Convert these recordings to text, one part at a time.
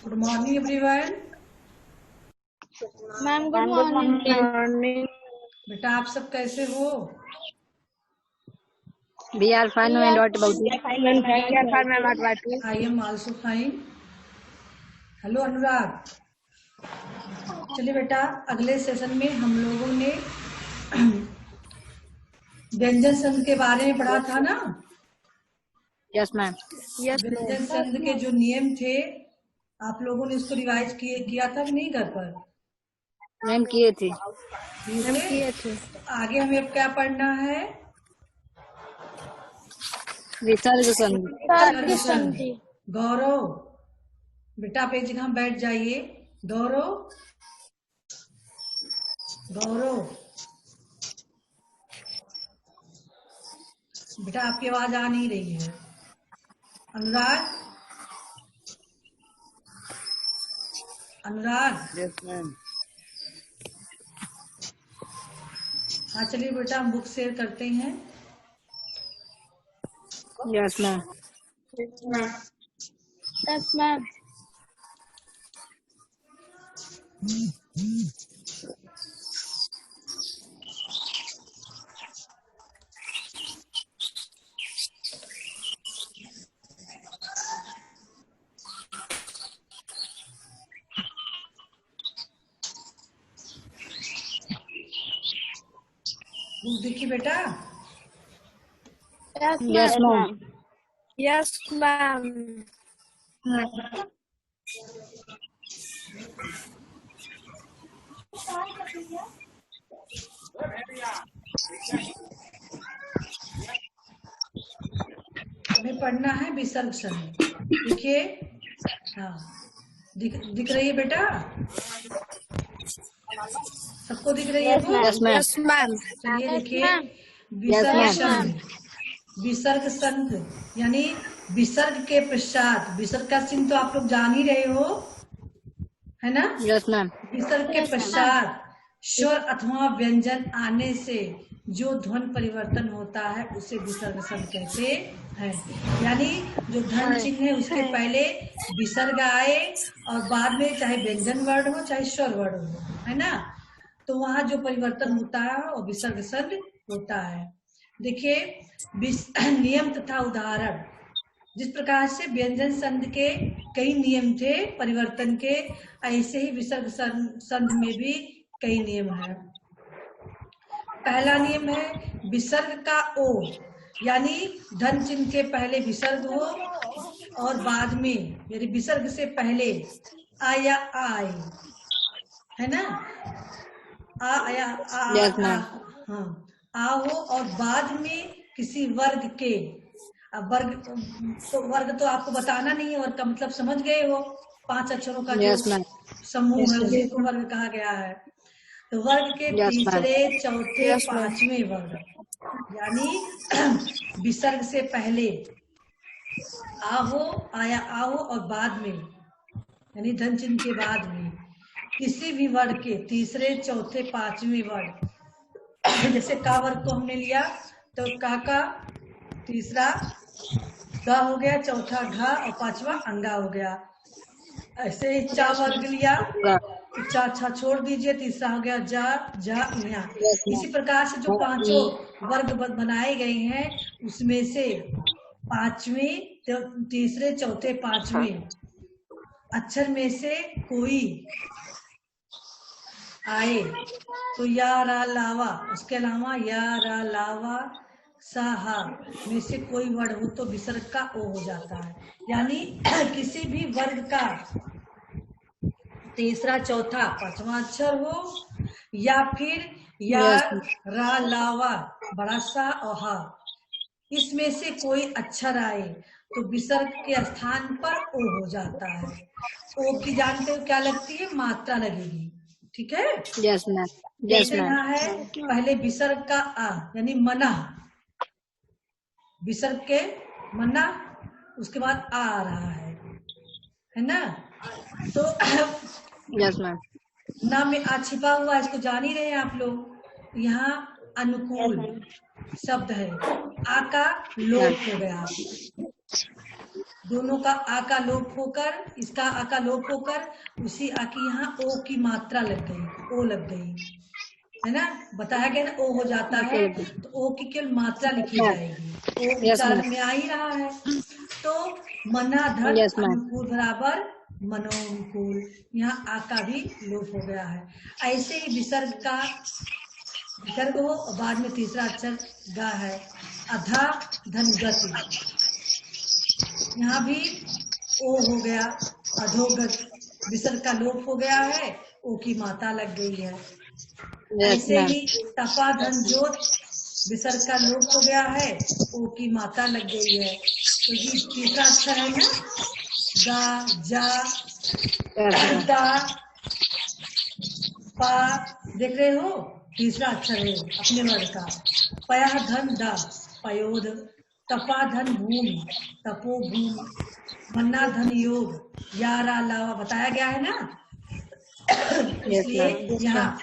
Good morning everyone. Ma'am good morning. बेटा आप सब कैसे हो? We are fine and what about you? I am also fine. Hello Anurag. चलिए बेटा, अगले सेशन में हम लोगों ने व्यंजन संघ के बारे में पढ़ा था ना। Yes, ma'am. व्यंजन संघ के जो नियम थे आप लोगों ने उसको रिवाइज किया था कि नहीं घर पर? मैम किए थे। तो आगे हमें अब क्या पढ़ना है? विसर्ग संधि। गौरव बेटा पे जगह बैठ जाइए। गौरव बेटा आपकी आवाज आ नहीं रही है। अनुराग। Yes, ma'am. हाँ चलिए बेटा हम बुक शेयर करते हैं। Yes, ma'am. Yes ma'am. Book देखिए बेटा। Yes, ma'am. Yes ma'am. हमें पढ़ना है विसर्ग संधि। देखिए, हाँ दिख रही है बेटा? सबको दिख रही है book? Yes, ma'am. Yes ma'am. चलिए देखिए, विसर्ग संधि। विसर्ग संधि यानी विसर्ग के पश्चात, विसर्ग का चिन्ह तो आप लोग जान ही रहे हो, है ना? Yes, ma'am. विसर्ग के पश्चात स्वर अथवा व्यंजन आने से जो ध्वनि परिवर्तन होता है उसे विसर्ग संधि कहते हैं। यानी जो धन चिन्ह है उसके पहले विसर्ग आए और बाद में चाहे व्यंजन वर्ण हो चाहे स्वर वर्ण हो, है ना? तो वहां जो परिवर्तन होता है वो विसर्ग संधि होता है। देखिए, नियम तथा उदाहरण। जिस प्रकार से व्यंजन संधि के कई नियम थे परिवर्तन के, ऐसे ही विसर्ग संधि में भी कई नियम है। पहला नियम है विसर्ग का ओ, यानी धन चिन्ह के पहले विसर्ग हो और बाद में यानी विसर्ग से पहले आ या आए, है ना? आ या आ, Yes, ma'am. हाँ आ हो और बाद में किसी वर्ग के। अब वर्ग तो आपको बताना नहीं है, वर्ग का मतलब समझ गए हो। 5 अक्षरों का Yes, जो ma'am. समूह है उसी को वर्ग कहा गया है। तो वर्ग के Yes, ma'am. तीसरे चौथे पांचवें वर्ग यानी विसर्ग से पहले आ हो, आया आ हो और बाद में यानी धन चिन्ह के बाद में किसी भी वर्ग के तीसरे चौथे पांचवें वर्ग, जैसे का वर्ग को हमने लिया तो का तीसरा ग हो गया, चौथा घ और पांचवा अंगा हो गया। ऐसे ही चा वर्ग लिया तो चा छा छोड़ दीजिए, तीसरा हो गया जा जा या। इसी प्रकार से जो पांचों वर्ग बनाए गए हैं उसमें से पांचवें तीसरे चौथे पांचवें अक्षर में से कोई आए तो या रा लावा, उसके अलावा या रा लावा सा हा में से कोई वर्ण हो तो विसर्ग का ओ हो जाता है। यानी किसी भी वर्ग का तीसरा चौथा पांचवा अक्षर हो या फिर या रा लावा बड़ा सा और हा, इसमें से कोई अक्षर आए तो विसर्ग के स्थान पर ओ हो जाता है। ओ की जानते हो क्या लगती है? मात्रा लगेगी, ठीक है? Yes, ma'am. Yes, जैसे ma'am. यहाँ है पहले विसर्ग का आ यानी मना, विसर्ग के मना, उसके बाद आ रहा है ना? तो Yes, ma'am. ना में आ छिपा हुआ, इसको जान ही रहे हैं आप लोग। यहाँ अनुकूल शब्द है, आ का लोप हो गया। दोनों का आ का लोप होकर, इसका आ का लोप होकर उसी आ की यहाँ ओ की मात्रा लग गई, ओ लग गई, है ना, बताया गया ना, ओ हो जाता है तो ओ की केवल मात्रा लिखी जाएगी, ओ Yes, उच्चारण ma'am. में आ ही रहा है। तो मना धन Yes, ma'am. अनुकूल बराबर मनोनुकूल, यहाँ आ का भी लोप हो गया है। ऐसे ही विसर्ग हो और बाद में तीसरा अक्षर गा है, अधा धन गति, यहाँ भी ओ हो गया, अधोगत, विसर्ग का लोप हो गया है, ओ की मात्रा लग गई है। Yes, ऐसे ma'am. ही तपा धन जोत, विसर्ग का लोप हो गया है, ओ की मात्रा लग गई है, क्योंकि तीसरा अक्षर है ना, गा, जा, Yes, ma'am. दा, पा, देख रहे हो, तीसरा अक्षर है अपने वर्ड का। पया धन दा, पयोध, तपा धन भूमि, तपो भूमि, मन्ना धन योग, यारा लावा, बताया गया है ना। Yes, इसलिए ma'am. यहाँ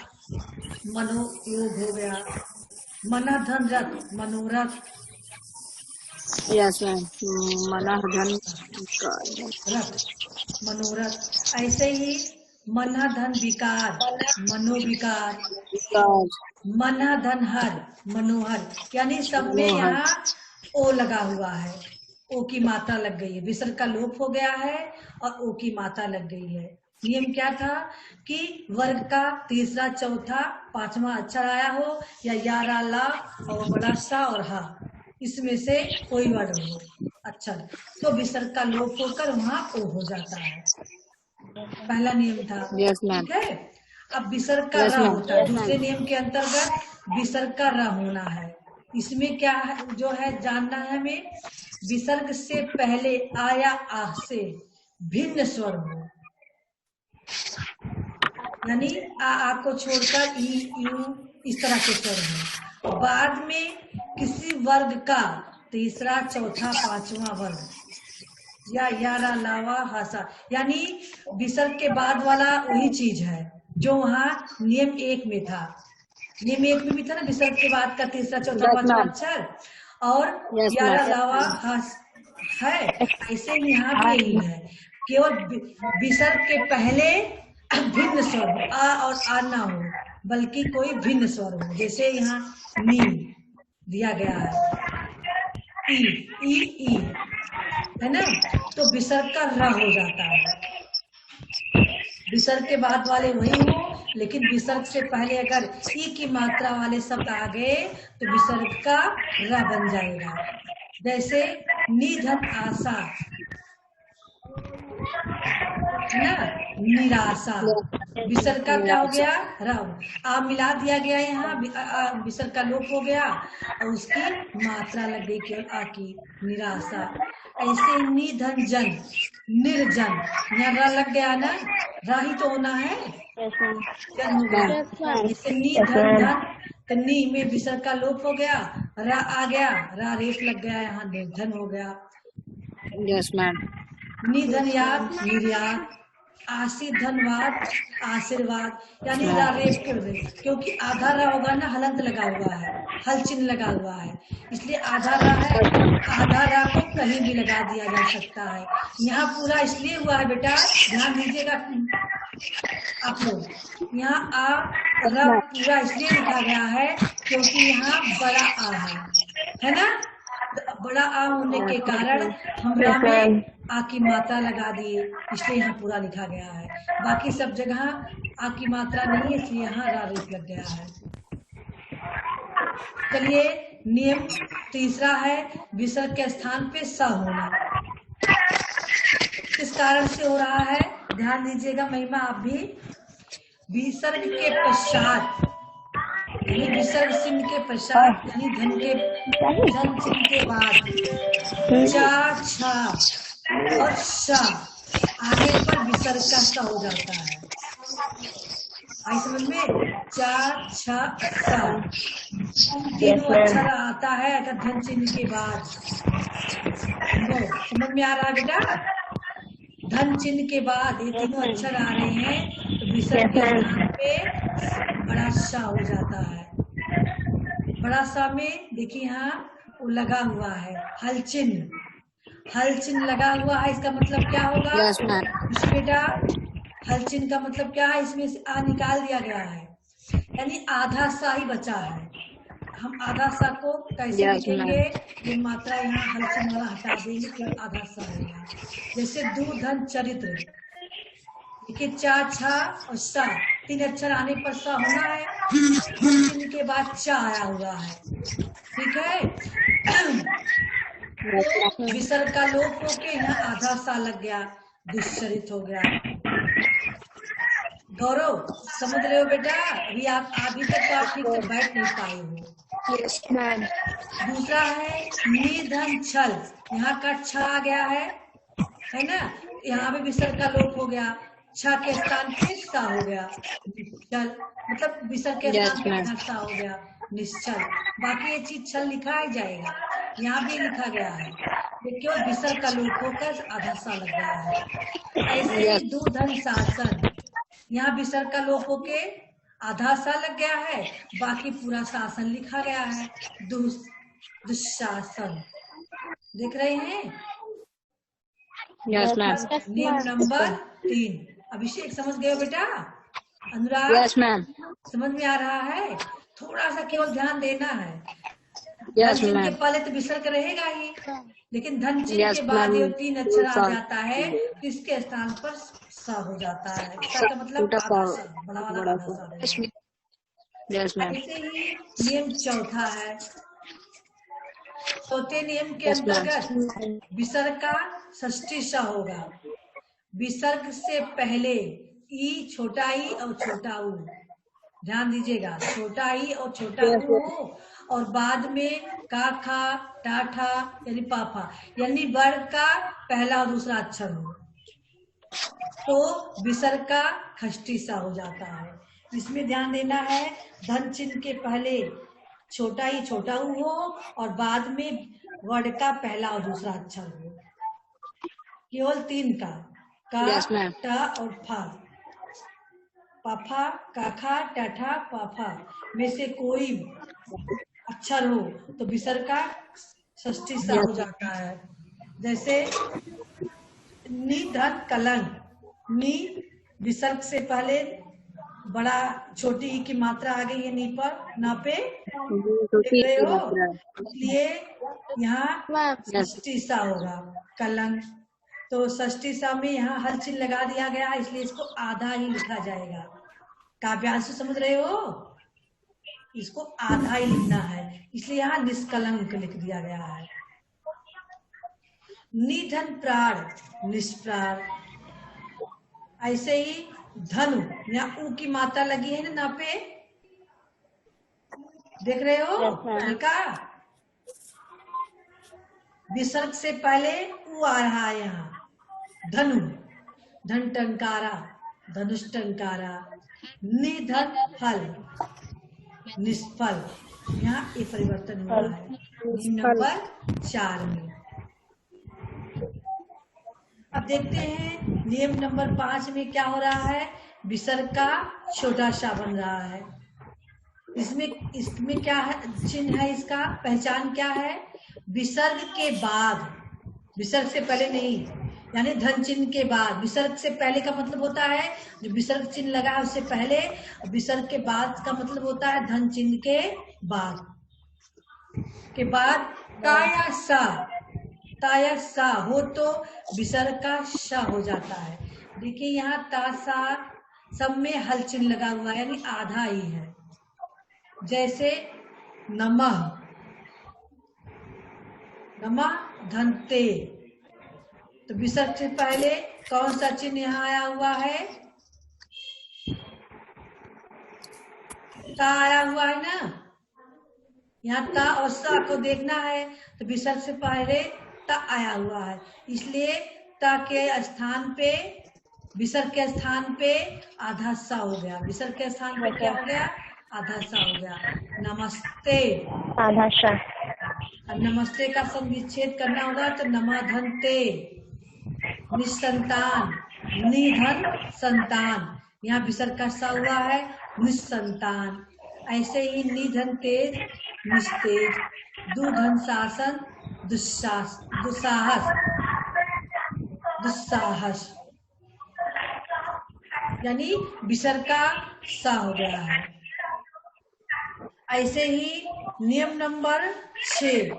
मनो योग हो गया। मना धन रथ, मनोरथ, Yes, ma'am. Manahadhan. रथ, मनोरथ। ऐसे ही मना धन विकार, मनोविकार, Because मना धन हर, मनोहर, यानी सब में मनोहर। यहाँ ओ लगा हुआ है, ओ की मात्रा लग गई है, विसर्ग का लोप हो गया है और ओ की मात्रा लग गई है। नियम क्या था कि वर्ग का तीसरा, चौथा, पांचवा अक्षर आया हो या यारा, ला और बड़ा सा और हा, इसमें से कोई वर्ड हो अक्षर, तो विसर्ग का लोप होकर वहाँ ओ हो जाता है। पहला नियम था। Yes, ma'am. ठीक है, अब विसर्ग का Yes, र ma'am. होता है, दूसरे नियम के अंतर्गत विसर्ग का र होना है। इसमें क्या है, जो है जानना है हमें, विसर्ग से पहले आ या आ से भिन्न स्वर हो, यानी आ को छोड़कर ई, यू, इस तरह के स्वर हो। बाद में किसी वर्ग का तीसरा, चौथा, पांचवा वर्ग या यारा, लावा, हासा, यानी विसर्ग के बाद वाला वही चीज है जो वहाँ नियम 1 में था। नियम 1 में भी था ना, विसर्ग के बाद का तीसरा, चौथा, Yes, पांचवा ma'am. अक्षर और Yes, यारा, ma'am. लावा, हास है, ऐसे यहाँ भी यही है, केवल विसर्ग के पहले भिन्न स्वर हो, आ और आ ना हो, बल्कि कोई भिन्न स्वर हो, जैसे यहाँ नी दिया गया है, ई है ना, तो विसर्ग का र हो जाता है। विसर्ग के बाद वाले वही हो, लेकिन विसर्ग से पहले अगर ई की मात्रा वाले शब्द आ गए तो विसर्ग का र बन जाएगा। जैसे निधन आशा, है ना, निराशा, विसर्ग का क्या हो गया, रव, आ मिला दिया गया, यहाँ विसर्ग का लोप हो गया और उसकी मात्रा लग गई केवल आ की, निराशा। ऐसे निधन जन, निर्जन, यहाँ रा लग गया ना, रा ही तो होना है, जन हो गया। जैसे निधन धन, तो नी में विसर्ग का लोप हो गया, रा आ गया, रा रेफ लग गया, यहाँ निर्धन हो गया। Yes, ma'am. निधनयात, निर्यात, आशी धनवाद, आशीर्वाद, यानी रा रेफ कर दे, क्योंकि आधा रा होगा ना, हलंत लगा हुआ है, हल चिन्ह लगा हुआ है, इसलिए आधा रा है, आधा रा को कहीं भी लगा दिया जा सकता है। यहाँ पूरा इसलिए हुआ है बेटा, ध्यान दीजिएगा आप लोग, यहाँ आ रा पूरा इसलिए लिखा गया है क्योंकि यहाँ बड़ा आ है ना, बड़ा आ होने के कारण हम रा में आ की मात्रा लगा दिए, इसलिए यहाँ पूरा लिखा गया है। बाकी सब जगह आ की मात्रा नहीं है, इसलिए यहाँ रा रेफ लग गया है। चलिए, नियम तीसरा है विसर्ग के स्थान पे स होना। किस कारण से हो रहा है, ध्यान दीजिएगा महिमा, आप भी, विसर्ग के पश्चात, यानी विसर्ग चिन्ह के पश्चात, यानी धन चिन्ह के बाद चा, छा और श आने पर विसर्ग का स हो जाता है। आई समझ में, चा, छा, स तीनों अक्षर आता है अगर धन चिन्ह के बाद। समझ में आ रहा है बेटा, धन चिन्ह के बाद ये तीनों अक्षर आ रहे हैं तो विसर्ग के स्थान पे बड़ा सा हो जाता है। बड़ा सा में देखिए यहाँ वो लगा हुआ है हल चिन्ह, हल चिन्ह लगा हुआ है, इसका मतलब क्या होगा? Yes, ma'am. बेटा हल चिन्ह का मतलब क्या है? इसमें से आ निकाल दिया गया है, यानी आधा सा ही बचा है। हम आधा सा को कैसे Yes, लिखेंगे? ma'am. ये मात्रा यहाँ हल चिन्ह वाला हटा देंगे, केवल आधा सा होगा। जैसे दू धन चरित्र, देखिए चा छा और सा, 3 अक्षर आने पर सा होना है, चिन्ह के बाद चा आया हुआ है, ठीक है। विसर्ग का लोप होके यहाँ आधा सा लग गया, दुश्चरित हो गया। गौरव समझ रहे हो बेटा? अभी तक तो आप ठीक से बैठ नहीं पाए हो। Yes, ma'am. दूसरा है निधन छल, यहाँ का छ आ गया है ना, यहाँ पे विसर्ग का लोप हो गया, छ के स्थान पे सा हो गया, निश्चल, मतलब विसर्ग के Yes, स्थान पे ma'am. इधर सा हो गया, निश्चल। बाकी ये चीज छल लिखा ही जाएगा, यहाँ भी लिखा गया है, ये केवल विसर्ग का लोप होकर आधा सा लग गया है। ऐसे ही दू धन शासन, यहाँ विसर्ग का लोप होके आधा सा लग गया है, बाकी पूरा शासन लिखा गया है, दुशासन। देख रहे हैं? Yes, ma'am. नियम नंबर 3। अभिषेक समझ गए हो बेटा? अनुराग Yes, ma'am. समझ में आ रहा है? थोड़ा सा केवल ध्यान देना है। Yes, धन चिन्ह ma'am. के पहले तो विसर्ग रहेगा ही, लेकिन धन चिन्ह Yes, के बाद ma'am. ये 3 अक्षर आ सा। जाता है, तो इसके स्थान पर सा हो जाता है। सा का मतलब छोटा सा, आधा सा, बड़ा वाला बड़ा आधा सा। सा रहेगा। Yes, ma'am. ऐसे ही नियम चौथा है, चौथे नियम के Yes, ma'am. अंतर्गत विसर्ग का षष्ठी सा होगा। विसर्ग से पहले ई, छोटा ई और छोटा ऊ, ध्यान दीजिएगा, छोटा ई और छोटा ऊ हो, और बाद में का खा टा ठा यानी पाफा, यानी वर्ग का पहला और दूसरा अक्षर हो, तो विसर्ग का खष्टी सा हो जाता है। इसमें ध्यान देना है, धन चिन्ह के पहले छोटा ई छोटा ऊ हो, और बाद में वर्ड का पहला और दूसरा अक्षर हो, केवल 3 का Yes, ma'am. टा और फा, पाफा काखा टाठा पाफा में से कोई अक्षर हो तो विसर्ग का षष्ठी सा हो जाता है। जैसे निधन कलंक, नी विसर्ग से पहले बड़ा छोटी ई की मात्रा आ गई है नी पर, ना पे देख रहे हो, इसलिए यहाँ षष्ठी सा होगा कलंक। तो षष्ठी सा में यहाँ हल चिन्ह लगा दिया गया है, इसलिए इसको आधा ही लिखा जाएगा। काव्यांश समझ रहे हो? इसको आधा ही लिखना है, इसलिए यहाँ निष्कलंक लिख दिया गया है। निधन प्राण निष्प्राण, ऐसे ही धनु, यहाँ ऊ की मात्रा लगी है ना पे, देख रहे हो हल्का, विसर्ग से पहले ऊ आ रहा है यहाँ, धनु, धन टंकारा, धनुष टंकारा, निधन फल निष्फल, यहाँ ये परिवर्तन हुआ है नियम नंबर 4 में। अब देखते हैं नियम नंबर 5 में क्या हो रहा है। विसर्ग का छोटा सा बन रहा है, इसमें क्या है, चिन्ह है, इसका पहचान क्या है? विसर्ग के बाद, विसर्ग से पहले नहीं, यानी धन चिन्ह के बाद। विसर्ग से पहले का मतलब होता है जो विसर्ग चिन्ह लगा है उससे पहले, विसर्ग के बाद का मतलब होता है धन चिन्ह के बाद। ता या सा हो तो विसर्ग का श हो जाता है। देखिए यहाँ ता सा सब में हल चिन्ह लगा हुआ है, यानी आधा ही है। जैसे नमः, नमः धनते, तो विसर्ग से पहले कौन सा चिन्ह यहाँ आया हुआ है? ता आया हुआ है ना, यहाँ ता और सा को देखना है, तो विसर्ग से पहले ता आया हुआ है, इसलिए ता के स्थान पे, विसर्ग के स्थान पे आधा सा हो गया। विसर्ग के स्थान पे क्या हो गया? आधा सा हो गया। नमस्ते, आधा सा, नमस्ते का संविच्छेद करना होगा तो नमधनते, निसंतान, निधन संतान, यहाँ विसर्ग का सा हुआ है, निसंतान। ऐसे ही निधन तेज निस्तेज, दुधन शासन दुस्साहस, दुस्साहस, यानी विसर्ग का सा हो गया है। ऐसे ही नियम नंबर 6,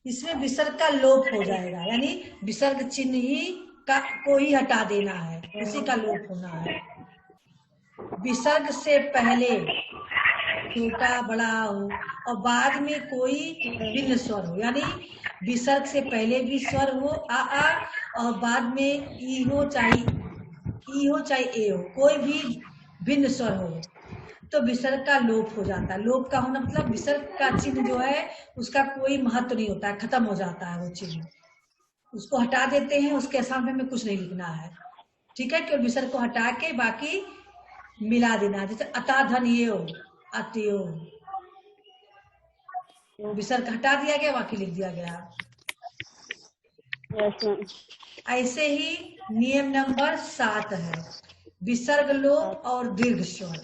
इसमें विसर्ग का लोप हो जाएगा, यानी विसर्ग चिन्ह ही को ही हटा देना है, इसी का लोप होना है। विसर्ग से पहले छोटा बड़ा हो और बाद में कोई भिन्न स्वर हो, यानी विसर्ग से पहले भी स्वर हो आ और बाद में ई हो चाहे ए हो, कोई भी भिन्न स्वर हो तो विसर्ग का लोप हो जाता है। लोप का होना मतलब विसर्ग का चिन्ह जो है उसका कोई महत्व नहीं होता है, खत्म हो जाता है वो चिन्ह, उसको हटा देते हैं, उसके सामने में कुछ नहीं लिखना है। ठीक है, केवल विसर्ग को हटा के बाकी मिला देना है। जैसे अता धन ये हो, अत्यो, तो विसर्ग हटा दिया गया, बाकी लिख दिया गया। Yes, ma'am. ऐसे ही नियम नंबर 7 है विसर्ग लोप और दीर्घ स्वर,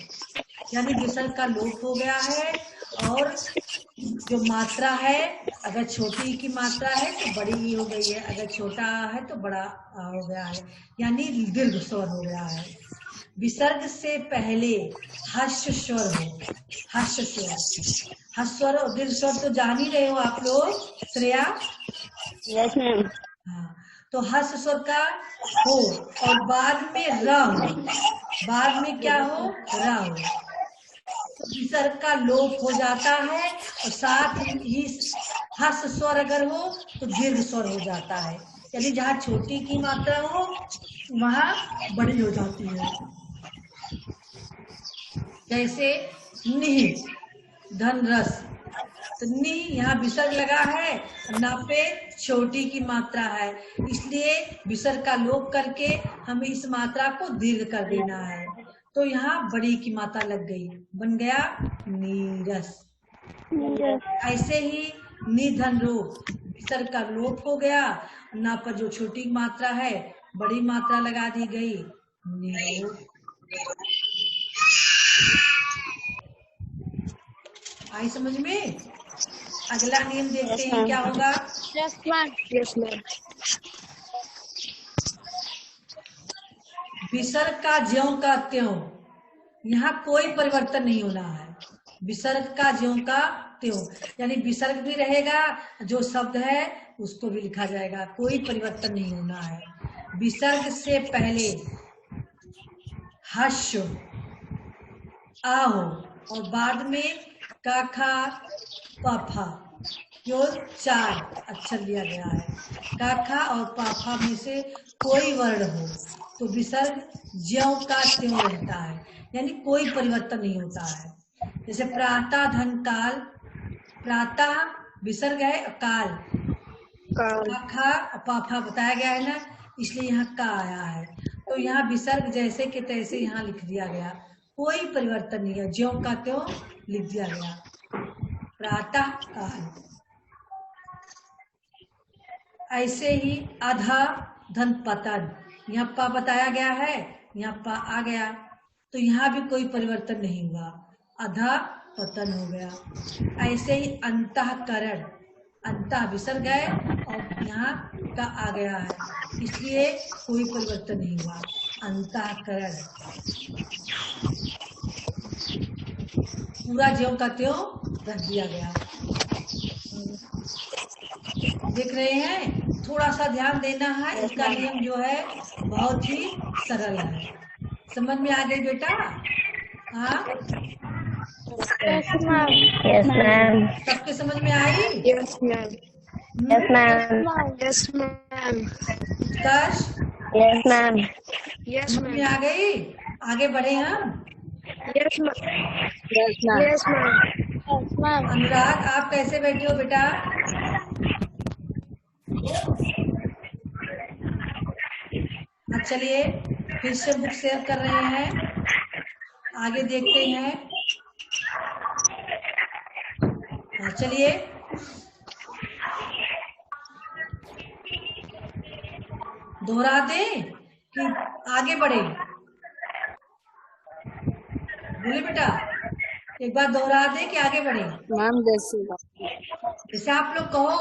यानी विसर्ग का लोप हो गया है और जो मात्रा है अगर छोटी की मात्रा है तो बड़ी हो गई है, अगर छोटा है तो बड़ा हो गया है, यानी दीर्घ स्वर हो गया है। विसर्ग से पहले हर्ष स्वर हो, हर्ष स्वर और दीर्घ स्वर तो जान ही रहे हो आप लोग, श्रेया? Yes, ma'am. हाँ, तो हर्ष स्वर का हो और बाद में र हो, बाद में क्या हो, र हो, तो विसर्ग का लोप हो जाता है और साथ ही हर्ष स्वर अगर हो तो दीर्घ स्वर हो जाता है, यानी जहाँ छोटी की मात्रा हो वहाँ बड़ी हो जाती है। जैसे निह धन रस, तो नी यहाँ विसर्ग लगा है, ना पे छोटी की मात्रा है, इसलिए विसर्ग का लोप करके हमें इस मात्रा को दीर्घ कर देना है, तो यहाँ बड़ी की मात्रा लग गई, बन गया नीरस। ऐसे ही निधन रो, विसर्ग का लोप हो गया, ना पर जो छोटी मात्रा है बड़ी मात्रा लगा दी गई, निरो। आई समझ में? अगला नियम देखते हैं क्या होगा। Yes, ma'am. Yes, ma'am. विसर्ग का ज्यों का त्यों, यहाँ कोई परिवर्तन नहीं होना है। विसर्ग का ज्यों का त्यों, यानी विसर्ग भी रहेगा, जो शब्द है उसको भी लिखा जाएगा, कोई परिवर्तन नहीं होना है। विसर्ग से पहले हर्ष आ हो और बाद में काखा पाफा, जो 4 अक्षर लिया गया है, काखा और पाफा में से कोई वर्ण हो तो विसर्ग ज्यों का त्यों रहता है, यानी कोई परिवर्तन नहीं होता है। जैसे प्रातः धन काल, प्रातः विसर्ग है, काल काखा पाफा बताया गया है ना, इसलिए यहाँ का आया है, तो यहाँ विसर्ग जैसे के तैसे यहाँ लिख दिया गया, कोई परिवर्तन नहीं है, ज्यों का त्यों लिख दिया गया, प्रातः काल। ऐसे ही आधा धन पतन, यहाँ पा बताया गया है, यहाँ पा आ गया, तो यहाँ भी कोई परिवर्तन नहीं हुआ, आधा पतन हो गया। ऐसे ही अंतःकरण, अंतः विसर्ग है और यहाँ का आ गया है, इसलिए कोई परिवर्तन नहीं हुआ, अंतःकरण। पूरा ज्यों का त्यों रख दिया गया। देख रहे हैं, थोड़ा सा ध्यान देना है, इसका नियम जो है बहुत ही सरल है। समझ में आ गई बेटा? हाँ, Yes, ma'am. Yes, ma'am. सबके समझ में आई? Yes, ma'am. Yes, ma'am. Yes, ma'am. दर्श Yes, ma'am. Yes, समझ में ma'am. आ गई? आगे बढ़े हम। Yes, ma'am. Yes, ma'am. Yes, ma'am. Yes, ma'am. अनुराग, आप कैसे बैठे हो बेटा? अब चलिए फिर से बुक शेयर कर रहे हैं, आगे देखते हैं। हाँ, चलिए दोहरा दें कि आगे बढ़े? बोले बेटा, एक बार दोहरा दें कि आगे बढ़े? Ma'am, जैसे आप लोग कहो,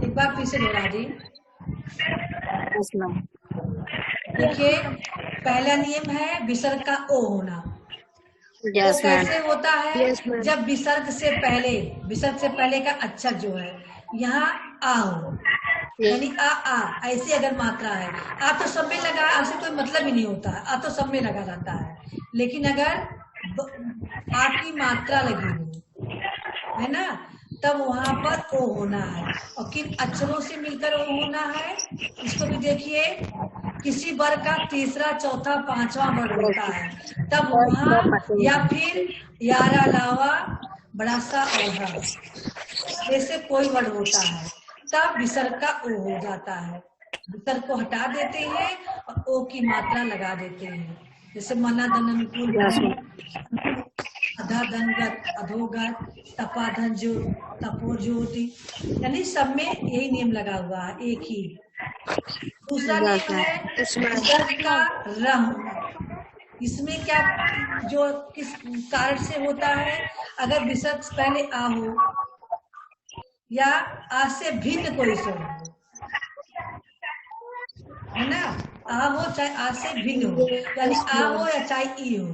एक एक बार फिर से दोहरा दी। Yes, ma'am. देखिए, पहला नियम है विसर्ग का ओ होना। वो Yes, ma'am. कैसे होता है? Yes, ma'am. जब विसर्ग से पहले का अक्षर जो है यहाँ आ हो, यानी आ ऐसी अगर मात्रा है, आ तो सब में लगा, आ से कोई मतलब ही नहीं होता है, आ तो सब में लगा जाता है। लेकिन अगर आ की मात्रा लगी हो, है ना, तब वहां पर ओ होना है। और किन अक्षरों से मिलकर ओ होना है, इसको भी देखिए। किसी वर्ग का तीसरा, चौथा, पांचवा वर्ग होता है, तब वहां या फिर यार अलावा बड़ा सा और हा, जैसे कोई वर्ड होता है, तब विसर्ग का ओ हो जाता है। विसर्ग को हटा देते हैं और ओ की मात्रा लगा देते हैं। जैसे मना धन अनुकूल, अधा धनगत, अधोगत, तपाधन जो, तपो ज्योति, यानी सब में यही नियम लगा हुआ है, एक ही। दूसरा नियम है विसर्ग का र होना। इसमें क्या, जो किस कारण से होता है? अगर विसर्ग से पहले आ हो या आ से भिन्न कोई स्वर हो, है ना, आ हो चाहे आ से भिन्न हो, यानी आ हो या चाहे ई हो,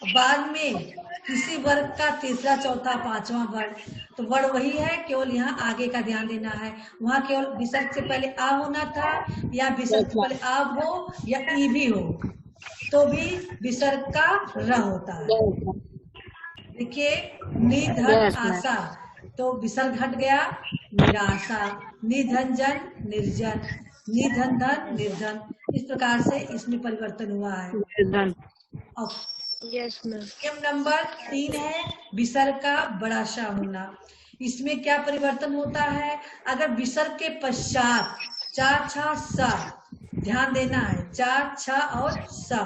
बाद में किसी वर्ग का तीसरा, चौथा, पांचवा वर्ग, तो वर्ड वही है, केवल यहाँ आगे का ध्यान देना है। वहां केवल विसर्ग से पहले आ होना था, या विसर्ग से पहले आ हो या ई भी हो, तो भी विसर्ग का र होता है। देखिए, निधन आशा, तो विसर्ग हट गया, निराशा। निधन जन, निर्जन। निधन धन, निर्धन। इस प्रकार से इसमें परिवर्तन हुआ है। और Yes, ma'am. नियम नंबर 3 है विसर्ग का बड़ा सा होना। इसमें क्या परिवर्तन होता है? अगर विसर्ग के पश्चात चा, छा, सा, ध्यान देना है, चा, छा और सा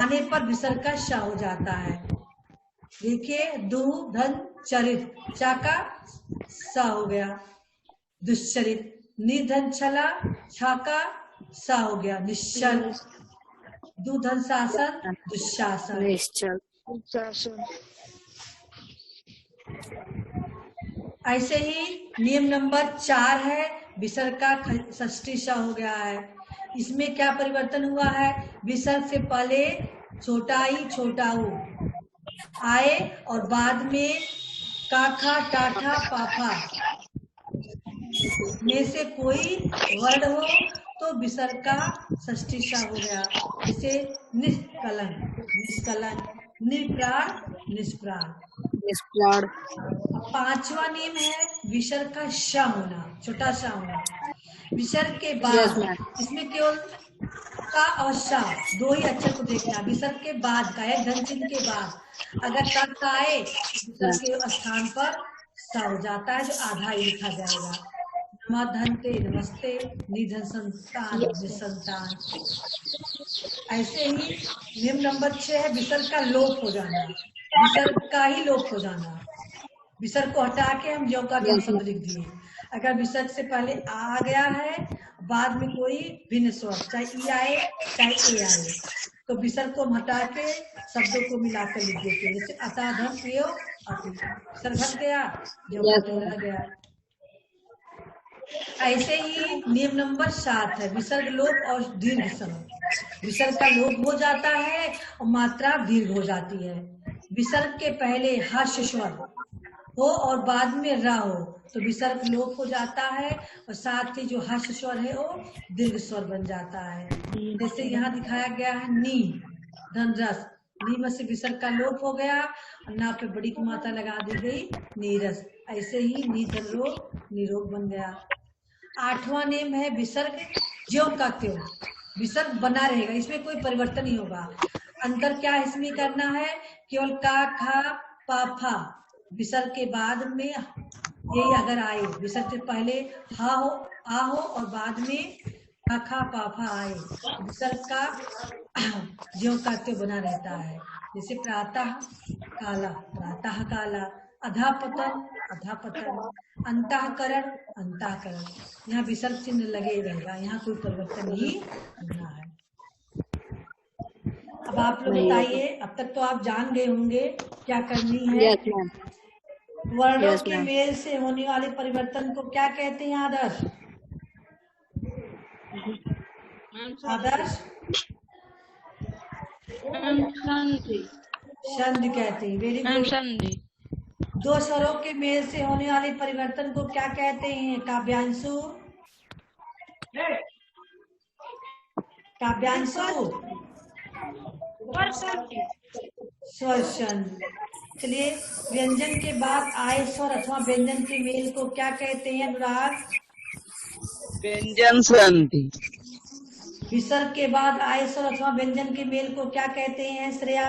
आने पर विसर्ग का श हो जाता है। देखिए, दु धन चरित, चा का सा हो गया, दुश्चरित। निधन छला, छा का सा हो गया, निश्चल। दुधन शासन, दुशासन। निश्चल। ऐसे ही नियम नंबर 4 है विसर्ग का षष्ठी श हो गया है। इसमें क्या परिवर्तन हुआ है? विसर्ग से पहले छोटा ई, छोटा ऊ आए और बाद में काखा, टाठा, पाफा में से कोई वर्ड हो तो विसर्ग का षष्ठी श हो गया। जैसे निष्कलंक, निष्कलंक, निप्राण, निष्प्राण। निष्प्राण। पांचवा नियम है विसर्ग का श होना, छोटा सा होना। विसर्ग के बाद, इसमें केवल का और श दो ही अक्षर को देखना। विसर्ग के बाद का, एक धन चिन्ह के बाद अगर तक आए, विसर्ग के स्थान पर स हो जाता है, जो आधा ही लिखा जाएगा। नमधनते, नमस्ते। निधन संतान, निसंतान। ऐसे ही नियम नंबर 6 है विसर्ग का लोप हो जाना। विसर्ग का ही लोप हो जाना। विसर्ग को हटा के हम ज्यों का त्यों शब्द लिख दिए। अगर विसर्ग से पहले आ गया है, बाद में कोई भिन्न स्वर, चाहे ई आए चाहे ए आए, तो विसर्ग को हटा के शब्दों को मिलाकर लिख देते हैं। जैसे अता, धन, प्रियो, अति। विसर्ग हट गया, ज्यों का त्यों रह गया। ऐसे ही नियम नंबर 7 है विसर्ग लोप और दीर्घ समय। विसर्ग का लोप हो जाता है और मात्रा दीर्घ हो जाती है। विसर्ग के पहले हर्ष स्वर हो और बाद में र हो तो विसर्ग लोप हो जाता है, और साथ ही जो हर्ष स्वर है वो दीर्घ स्वर बन जाता है। जैसे यहाँ दिखाया गया है नी, धनरस। नी में से विसर्ग का लोप हो गया और ना पे बड़ी की मात्रा लगा दी गई, नीरस। ऐसे ही नी धन रोग, निरोग बन गया। 8वां नियम है विसर्ग ज्यों का त्यों। विसर्ग बना रहेगा, इसमें कोई परिवर्तन नहीं होगा। अंतर क्या इसमें करना है? केवल का, खा, पा, फा विसर्ग के बाद में यही अगर आए, विसर्ग से पहले हा हो, आ हो और बाद में का, खा, पा, फा आए, विसर्ग का ज्यों का त्यों बना रहता है। जैसे प्रातः काला, प्रातः काला। अधापतन, अधापतन। अंतःकरण, अंतःकरण। यहाँ विसर्ग चिन्ह लगे रहेगा, यहाँ कोई परिवर्तन नहीं होना है। अब आप लोग बताइए, अब तक तो आप जान गए होंगे क्या करनी है। वर्णों Yes, के ma'am. मेल से होने वाले परिवर्तन को क्या कहते हैं आदर्श? आदर्श संधि कहते हैं। Very good. संधि। दो स्वरों के मेल से होने वाले परिवर्तन को क्या कहते हैं? काव्यांशु काव्यांशु स्वर संधि। चलिए, व्यंजन के बाद आए स्वर अथवा व्यंजन के मेल को क्या कहते हैं अनुराग? व्यंजन संधि। विसर्ग के बाद आए स्वर अथवा व्यंजन के मेल को क्या कहते हैं श्रेया?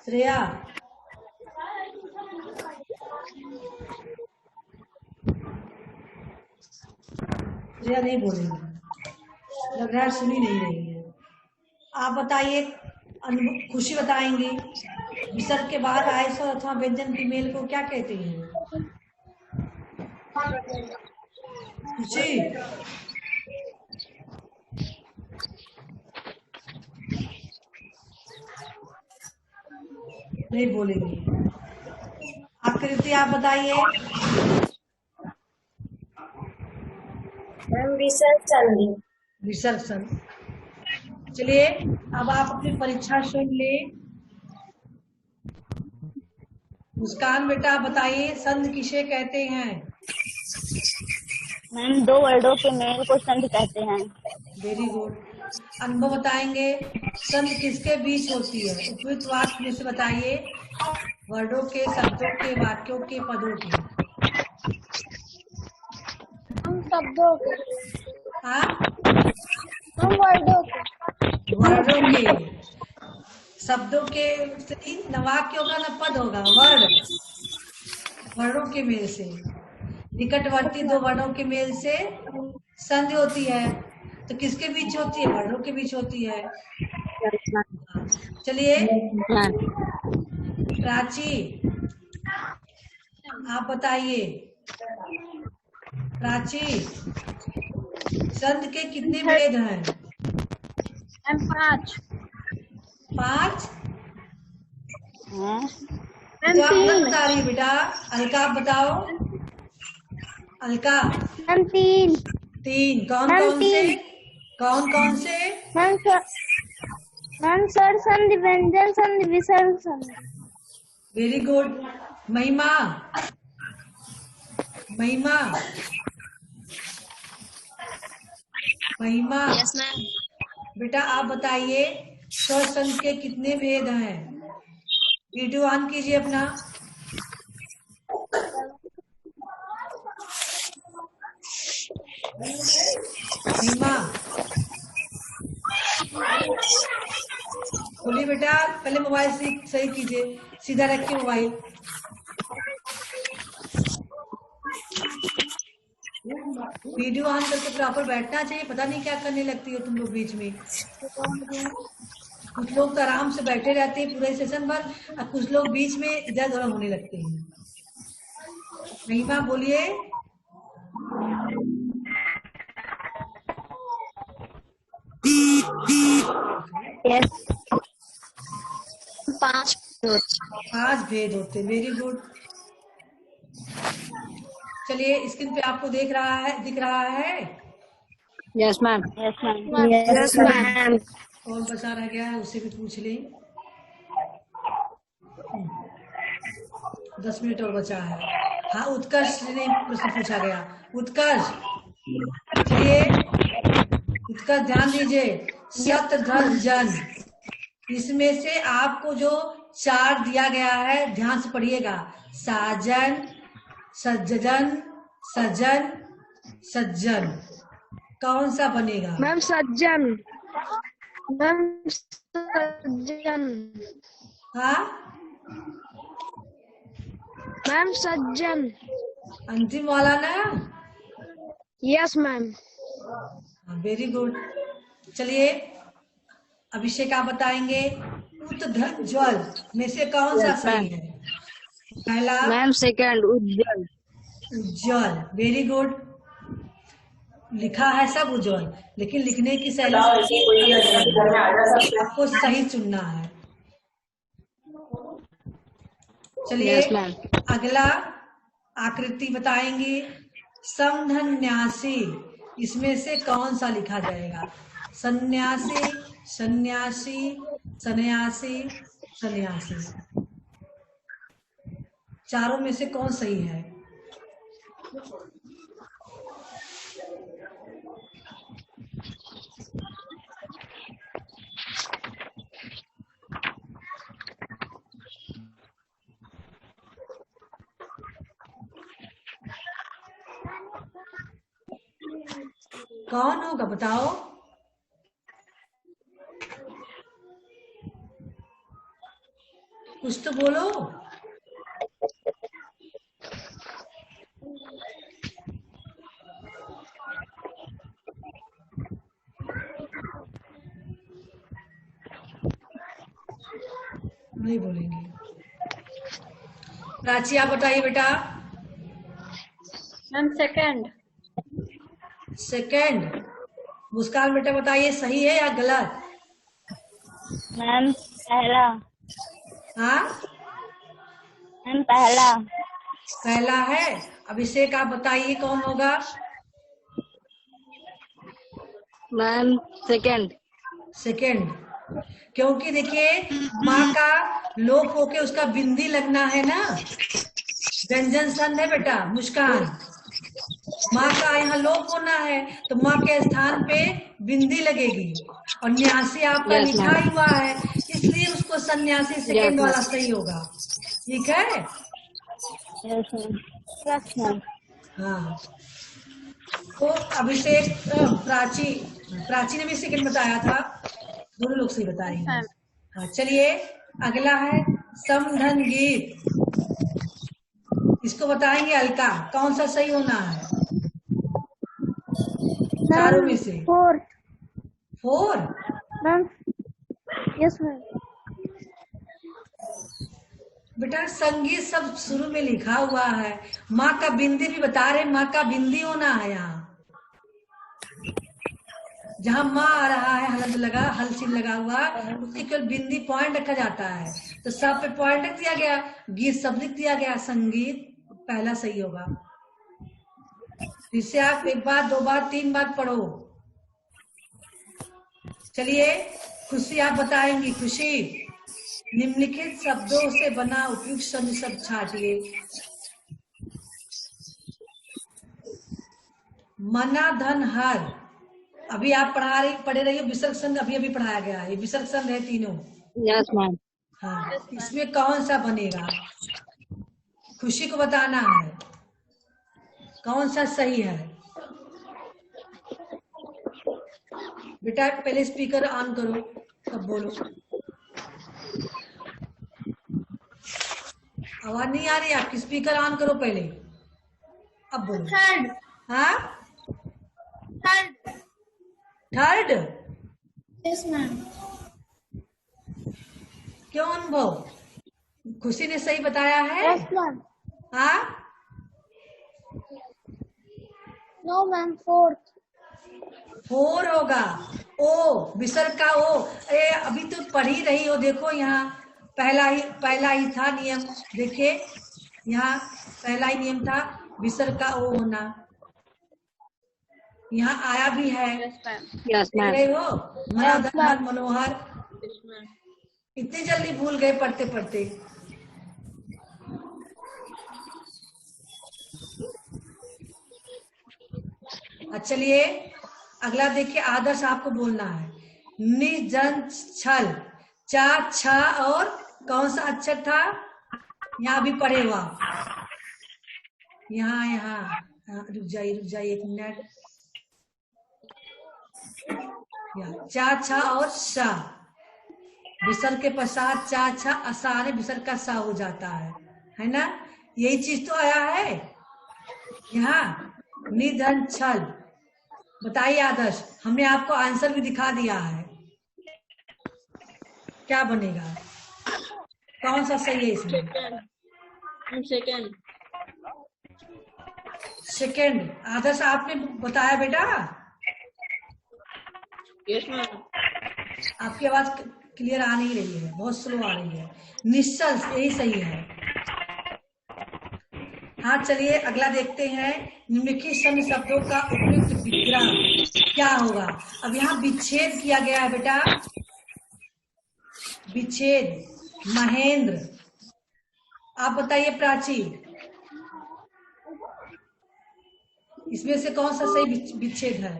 श्रेया श्रेया नहीं बोलेंगे, लग रहा है सुनी नहीं रही है। आप बताइए, खुशी बताएंगी विसर्ग के बाद आए स्वर अथवा व्यंजन के मेल को क्या कहते हैं? खुशी नहीं बोलेंगी। आकृति आप बताइए। विसर्ग संधि। विसर्ग संधि। चलिए, अब आप अपनी परीक्षा सुन ले। मुस्कान बेटा बताइए, संधि किसे कहते हैं? मैम, दो वर्डों के मेल को संधि कहते हैं। Very good. अनुभव बताएंगे, संधि किसके बीच होती है? उपयुक्त वाक्य में से बताइए, वर्डों के, शब्दों के, वाक्यों के, पदों के। हम शब्दों के। हाँ, हम वर्डों के। वर्डों के। शब्दों के न वाक्य होगा न पद होगा, वर्ड। वर्णों के मेल से, निकटवर्ती दो वर्णों के मेल से संधि होती है। तो किसके बीच होती है? वर्णों के बीच होती है। चलिए, प्राची आप बताइए। प्राची, संधि के कितने भेद हैं? 5। 5। मैम, तो आप 3। बता रही बेटा। अलका आप बताओ। अलका, मैम, 3। 3। कौन मैम, कौन से? 3। कौन कौन से? मैम, स्वर संधि, व्यंजन संधि, विसर्ग संधि। Very good. महिमा, महिमा, महिमा यस मैम। बेटा आप बताइए, स्वर संधि के कितने भेद हैं? वीडियो ऑन कीजिए अपना। महिमा बोलिए बेटा। पहले मोबाइल सही कीजिए, सीधा रखिए मोबाइल। वीडियो ऑन करके प्रॉपर बैठना चाहिए। पता नहीं क्या करने लगती हो तुम लोग बीच में। कुछ लोग तो आराम से बैठे रहते हैं पूरे सेशन भर, और कुछ लोग बीच में इधर उधर होने लगते हैं। महिमा बोलिए। यस। 5। 5 भेद होते। Very good. चलिए, स्क्रीन पे आपको दिख रहा है। Yes ma'am. Yes ma'am. Yes ma'am. कौन बचा रह गया है उससे भी पूछ लें। 10 मिनट और बचा है। हाँ, उत्कर्ष ने प्रश्न पूछा गया। उत्कर्ष, चलिए उत्कर्ष ध्यान दीजिए। शतधर्जन, इसमें से आपको जो 4 दिया गया है ध्यान से पढ़िएगा। साजन, सज्जन, सजन, सज्जन, कौन सा बनेगा? मैम, सज्जन। मैम, सज्जन। हाँ, मैम, सज्जन। अंतिम वाला ना। Yes ma'am. Very good. चलिए, अभिषेक आप बताएंगे, उद्ज्वल में से कौन सा सही है? पहला ma'am second, Ujjwal. Ujjwal. Very good. लिखा है सब उज्ज्वल, लेकिन लिखने की शैली आपको सही चुनना है। चलिए Yes, ma'am. अगला आकृति बताएंगे, समधन्यासी। इसमें से कौन सा लिखा जाएगा? सन्यासी, सन्यासी, सन्यासी, सन्यासी। चारों में से कौन सही है? कौन होगा बताओ? कुछ तो बोलो। नहीं बोलेंगे। प्राची आप बताइए बेटा। Ma'am second. सेकंड। मुस्कान बेटा बताइए सही है या गलत? मैम पहला। हाँ मैम पहला। पहला है। अभिषेक आप बताइए कौन होगा? Ma'am, second. सेकंड। क्योंकि देखिए माँ का लोप होके उसका बिंदी लगना है ना, व्यंजन संध है बेटा। मुस्कान, माँ का यहाँ लोप होना है तो माँ के स्थान पे बिंदी लगेगी, और न्यासी आपका Yes, लिखा ma'am. ही हुआ है, इसलिए उसको सन्यासी Yes, सेकंड ma'am. वाला सही होगा। ठीक है। Yes ma'am. Yes ma'am. हाँ तो अभिषेक प्राची, प्राची ने भी सेकंड बताया था, दोनों लोग सही बताएंगे। हाँ चलिए अगला है समधन गीत। इसको बताएंगे अलका, कौन सा सही होना है चारों में से? Fourth. Four. Ma'am yes ma'am. बेटा संगीत सब शुरू में लिखा हुआ है, माँ का बिंदी भी बता रहे, माँ का बिंदी होना है यहाँ। जहाँ माँ आ रहा है हलद लगा, हलसिल लगा हुआ, उसकी केवल बिंदी पॉइंट रखा जाता है, तो सब पे पॉइंट रख दिया गया, गीत सब लिख दिया गया। संगीत पहला सही होगा। इसे आप एक बार, दो बार, तीन बार पढ़ो। चलिए खुशी आप बताएंगी। खुशी, निम्नलिखित शब्दों से बना उपयुक्त संधि शब्द छाटिए। मना धन हर, अभी आप पढ़े रही हो, विसर्ग संध अभी अभी पढ़ाया गया है, विसर्ग संध है तीनों। Yes, ma'am. हाँ इसमें कौन सा बनेगा? खुशी को बताना है कौन सा सही है। बेटा पहले स्पीकर ऑन करो तब बोलो। आवाज नहीं आ रही आपकी, स्पीकर ऑन करो पहले, अब बोलो। थर्ड। हाँ थर्ड। थर्ड। Yes ma'am. क्यों अनुभव? खुशी ने सही बताया है। Yes ma'am. हाँ नो मैम फोर्थ। फोर होगा। ओ विसर्ग का ओ, अरे अभी तो पढ़ ही रही हो, देखो यहाँ पहला ही था नियम। देखिए यहाँ पहला ही नियम था विसर्ग का ओ होना, यहाँ आया भी है। Yes, देख ma'am. रहे हो? मनाधन मनोहर, इतनी जल्दी भूल गए पढ़ते पढ़ते। चलिए अगला देखिए, आदर्श आपको बोलना है। निजन छल, चा छा और कौन सा अक्षर था? यहाँ भी पढ़े हुआ, यहाँ रुक जाइए एक मिनट। चा छा और सा, विसर्ग के पश्चात चा छा आसानी विसर्ग का सा हो जाता है ना? यही चीज तो आया है यहाँ। निधन छल, बताइए आदर्श, हमने आपको आंसर भी दिखा दिया है, क्या बनेगा? कौन सा सही है इसमें? सेकंड। सेकंड। आदर्श आपने बताया बेटा। Yes ma'am. आपकी आवाज क्लियर आ नहीं रही है, बहुत स्लो आ रही है। निश्चल यही सही है। हाँ चलिए अगला देखते हैं। निम्नलिखित सन्धि शब्दों का उपयुक्त विग्रह क्या होगा। अब यहाँ विच्छेद किया गया है बेटा, विच्छेद। महेंद्र, आप बताइए प्राची, इसमें से कौन सा सही विच्छेद है।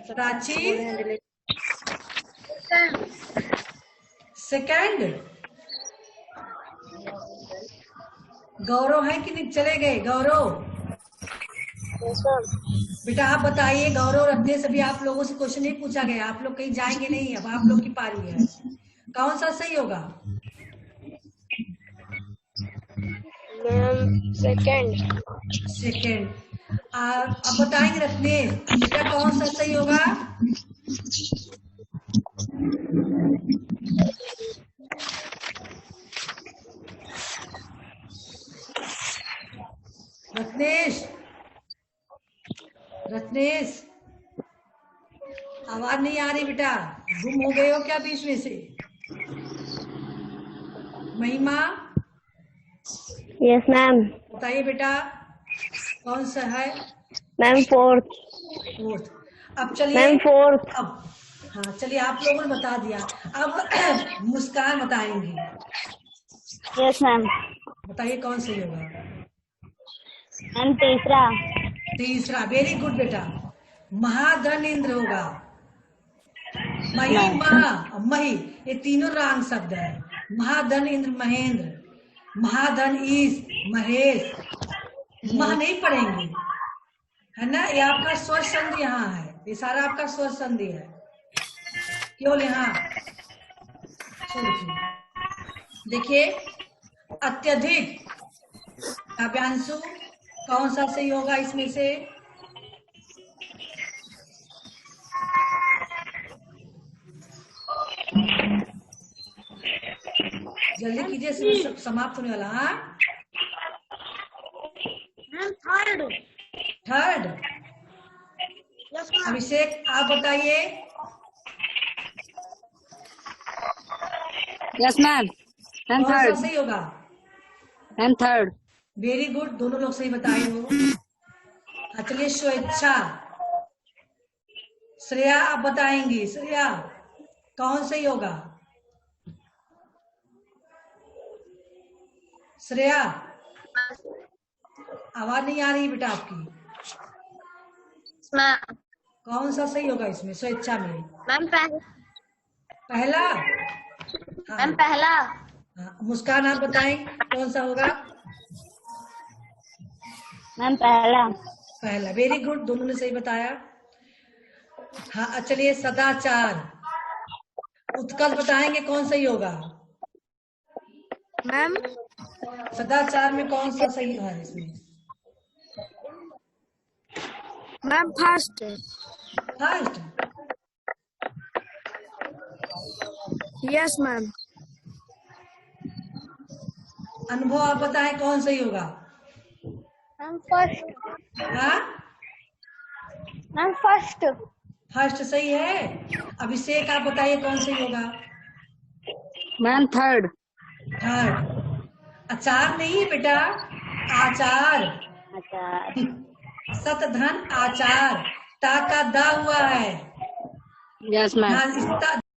प्राची सेकंड। गौरव है कि नहीं, चले गए गौरव। बेटा आप बताइए, गौरव रखने से भी आप लोगों से क्वेश्चन नहीं पूछा गया, आप लोग कहीं जाएंगे नहीं, अब आप लोग की पारी है। कौन सा सही होगा। सेकंड। सेकंड। अब बताएंगे रत्नेश, बेटा कौन सा सही होगा। रत्नेश, रत्नेश आवाज नहीं आ रही बेटा, गुम हो गए हो क्या बीच में से। महिमा, यस मैम। बताइए बेटा कौन सा है। Ma'am fourth. फोर्थ। अब चलिए मैम फोर्थ। अब हाँ चलिए, आप लोगों ने बता दिया, अब मुस्कान बताएंगी। Yes ma'am. बताइए कौन सही होगा। मैम तीसरा। तीसरा, वेरी गुड बेटा। महाधन इंद्र होगा। मही, महा, मही, ये तीनों रॉन्ग शब्द है। महाधन इंद्र महेंद्र, महाधन ईश महेश। मह नहीं पढ़ेंगे है ना, ये आपका स्वर संधि यहाँ है, ये सारा आपका स्वर संधि है, केवल यहाँ देखिए। अत्यधिक, काव्यांशु कौन सा सही होगा इसमें से। जल्दी कीजिए, समाप्त होने वाला। हाँ थर्ड। थर्ड। अभिषेक आप बताइए। Yes ma'am. कौन सा थर्ड। सही होगा। Ma'am third. वेरी गुड, दोनों लोग सही बताए हो। चलिए स्वेच्छा, श्रेया आप बताएंगी। श्रेया कौन सही होगा। श्रेया आवाज नहीं आ रही बेटा आपकी। मैम कौन सा सही होगा इसमें स्वेच्छा में। पहला। हाँ मैम पहला। हाँ, मुस्कान आप बताएं कौन सा होगा। मैम पहला। पहला, वेरी गुड, दोनों ने सही बताया। हाँ चलिए सदाचार, उत्कर्ष बताएंगे कौन सही होगा। मैम सदाचार में कौन सा सही है इसमें। Ma'am first. First. Yes ma'am. अनुभव आप बताएं कौन सही होगा। Ma'am first. हाँ मैम फर्स्ट। फर्स्ट सही है। अभिषेक आप बताइए कौन सही होगा। Ma'am third. थर्ड। अचार नहीं बेटा, आचार। सतधन आचार, ता का दा हुआ है। Yes ma'am. हाँ,